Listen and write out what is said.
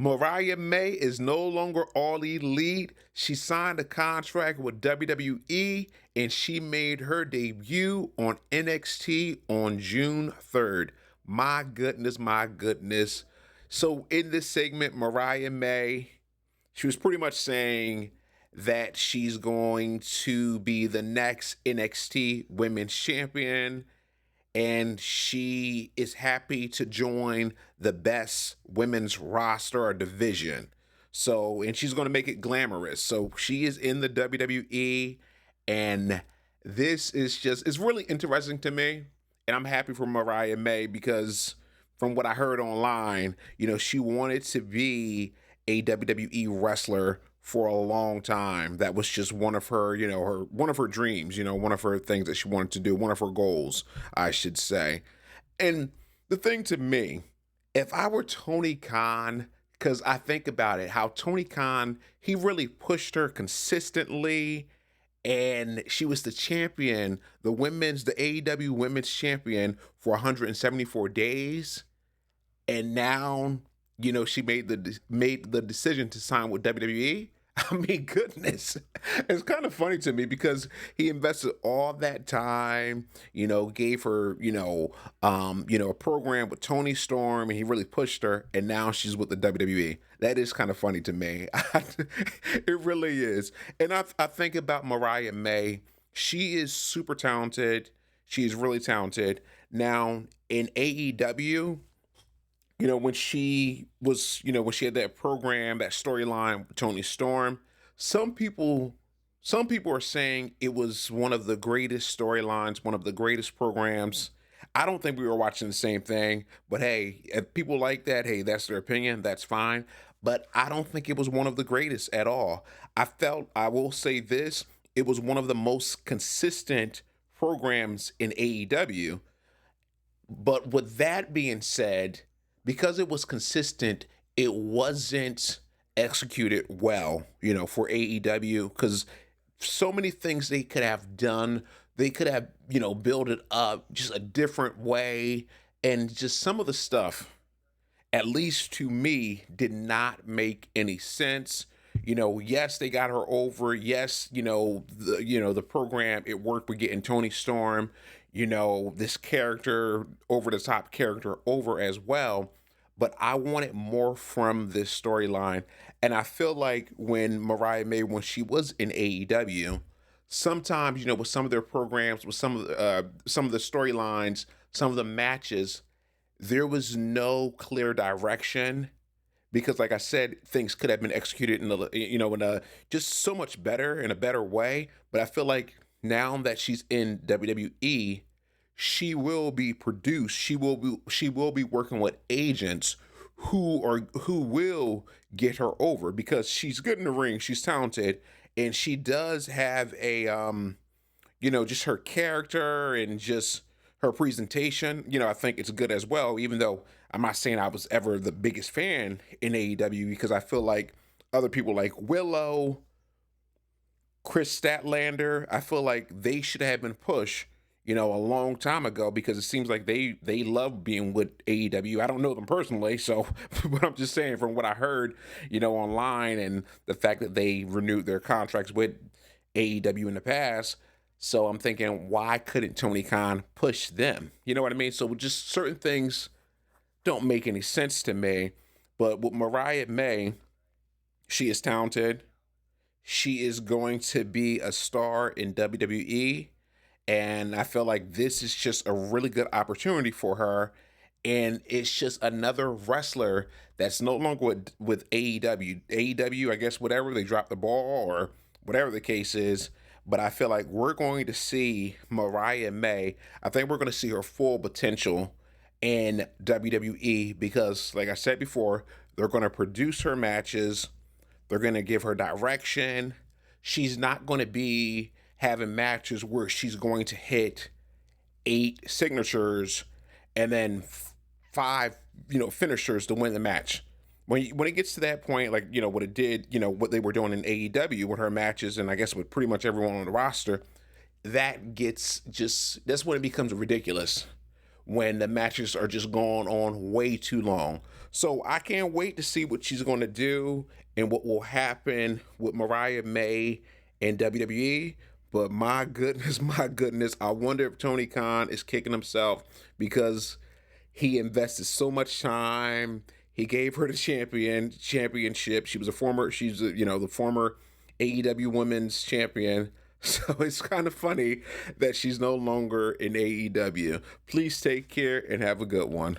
Mariah May is no longer All Elite. She signed a contract with WWE and she made her debut on NXT on June 3rd. My goodness, my goodness. So, in this segment, Mariah May, she was pretty much saying that she's going to be the next NXT Women's Champion and she is happy to join the best women's roster or division. So, and she's going to make it glamorous. So, she is in the WWE, and this is just, it's really interesting to me. And I'm happy for Mariah May because from what I heard online, she wanted to be a WWE wrestler for a long time. That was just one of her, one of her dreams, one of her things that she wanted to do, one of her goals, I should say. And the thing to me, if I were Tony Khan, because I think about it, how Tony Khan, he really pushed her consistently, and she was the champion, the AEW women's champion for 174 days. And now, she made the decision to sign with WWE. I mean, goodness, it's kind of funny to me because he invested all that time, gave her, a program with Tony Storm, and he really pushed her, and now she's with the WWE. That is kind of funny to me. It really is. And I think about Mariah May. She is super talented. She is really talented. Now, in AEW, when when she had that program, that storyline with Tony Storm, some people, some people are saying it was one of the greatest storylines, one of the greatest programs. I don't think we were watching the same thing, but hey, if people like that, hey, that's their opinion, that's fine. But I don't think it was one of the greatest at all. I will say this, it was one of the most consistent programs in AEW. But with that being said, because it was consistent, it wasn't executed well, for AEW, because so many things they could have done. They could have, built it up just a different way. And just some of the stuff, at least to me, did not make any sense. Yes, they got her over. Yes, the program, it worked with getting Tony Storm, this character, over the top character, over as well. But I wanted more from this storyline. And I feel like when Mariah May, when she was in AEW, sometimes, with some of their programs, with some of the storylines, some of the matches, there was no clear direction because, like I said, things could have been executed in a just so much better, in a better way. But I feel like now that she's in WWE, she will be produced. She will be working with agents who will get her over because she's good in the ring. She's talented, and she does have a just her character and just her presentation. I think it's good as well, even though I'm not saying I was ever the biggest fan in AEW because I feel like other people like Willow, Chris Statlander, I feel like they should have been pushed, a long time ago because it seems like they love being with AEW. I don't know them personally, so but I'm just saying from what I heard, online and the fact that they renewed their contracts with AEW in the past. So I'm thinking, why couldn't Tony Khan push them? You know what I mean? So just certain things don't make any sense to me. But with Mariah May, she is talented. She is going to be a star in WWE. And I feel like this is just a really good opportunity for her. And it's just another wrestler that's no longer with AEW. AEW, I guess, whatever, they dropped the ball or whatever the case is. But I feel like we're going to see Mariah May. I think we're going to see her full potential in WWE because, like I said before, they're going to produce her matches. They're going to give her direction. She's not going to be having matches where she's going to hit 8 signatures and then five, finishers to win the match. When it gets to that point, like, what it did, what they were doing in AEW with her matches, and I guess with pretty much everyone on the roster, that's when it becomes ridiculous. when the matches are just going on way too long. So I can't wait to see what she's going to do and what will happen with Mariah May and WWE. But my goodness, my goodness, I wonder if Tony Khan is kicking himself because he invested so much time. He gave her the championship. The former AEW Women's Champion. So it's kind of funny that she's no longer in AEW. Please take care and have a good one.